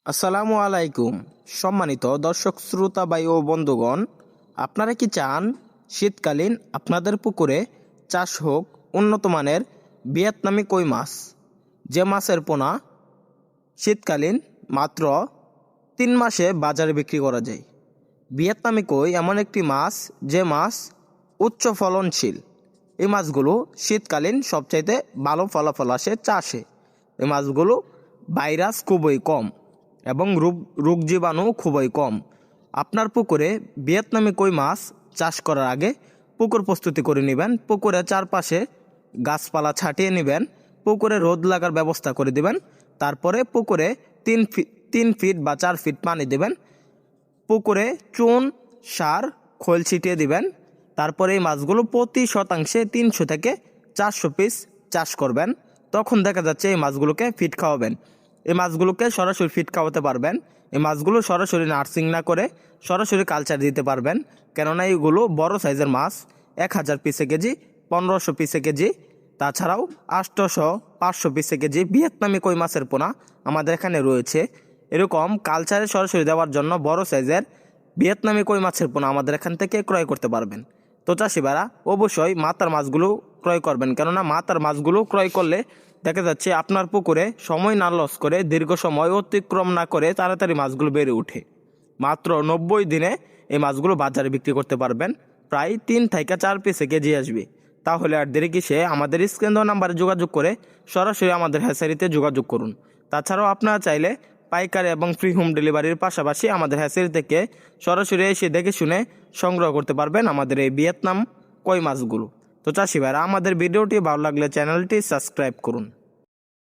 আসসালামু আলাইকুম সম্মানিত দর্শক শ্রোতা ভাই ও বন্ধুগণ, আপনারা কি চান শীতকালীন আপনাদের পুকুরে চাষ হোক উন্নত মানের ভিয়েতনামি কই মাছ, যে মাছের পোনা শীতকালীন মাত্র 3 মাসে বাজারে বিক্রি করা যায়। ভিয়েতনামি কই এমন একটি মাছ যে মাছ উচ্চ ফলনশীল। এই মাছগুলো শীতকালীন সবচাইতে ভালো ফলাফল আসে চাষে। এই মাছগুলো ভাইরাস খুবই কম এবং রোগ জীবাণু খুবই কম। আপনার পুকুরে ভিয়েতনামি কই মাছ চাষ করার আগে পুকুর প্রস্তুতি করে নেবেন। পুকুরের চারপাশে গাছপালা ছাটিয়ে নেবেন। পুকুরে রোদ লাগার ব্যবস্থা করে দিবেন। তারপরে পুকুরে 3 ফিট বা 4 ফিট পানি দেবেন। পুকুরে চুন, সার, খোল ছিটিয়ে দিবেন। তারপরে এই মাছগুলো প্রতি শতাংশে 300 থেকে 400 পিস চাষ করবেন। তখন দেখা যাচ্ছে এই মাছগুলোকে ফিট খাওয়াবেন। এই মাছগুলোকে সরাসরি ফিট খাওয়াতে পারবেন। এই মাছগুলো সরাসরি নার্সিং না করে সরাসরি কালচার দিতে পারবেন, কেননা এইগুলো বড় সাইজের মাছ। 1000 পিসে কেজি, 1500 পিসে কেজি, তাছাড়াও 800, 500 পিসে কেজি ভিয়েতনামি কই মাছের পোনা আমাদের এখানে রয়েছে। এরকম কালচারে সরাসরি দেওয়ার জন্য বড় সাইজের ভিয়েতনামি কই মাছের পোনা আমাদের এখান থেকে ক্রয় করতে পারবেন। তো চাষিবারা অবশ্যই মাথার মাছগুলো ক্রয় করবেন, কেননা মাথার মাছগুলো ক্রয় করলে দেখা যাচ্ছে আপনার পুকুরে সময় না লস করে, দীর্ঘ সময় অতিক্রম না করে তাড়াতাড়ি মাছগুলো বেড়ে ওঠে। মাত্র 90 দিনে এই মাছগুলো বাজারে বিক্রি করতে পারবেন। প্রায় 3 থেকে 4 পিসে কেজি আসবে। তাহলে আর দেরি কিসে, আমাদের স্ক্রিন দেওয়া নাম্বারে যোগাযোগ করে সরাসরি আমাদের হ্যাচারিতে যোগাযোগ করুন। তাছাড়াও আপনারা চাইলে পাইকারি এবং ফ্রি হোম ডেলিভারির পাশাপাশি আমাদের হ্যাচারি থেকে সরাসরি এসে দেখে শুনে সংগ্রহ করতে পারবেন আমাদের এই ভিয়েতনাম কই মাছগুলো। তো চাষি ভাইরা, আমাদের ভিডিওটি ভালো লাগলে চ্যানেলটি সাবস্ক্রাইব করুন।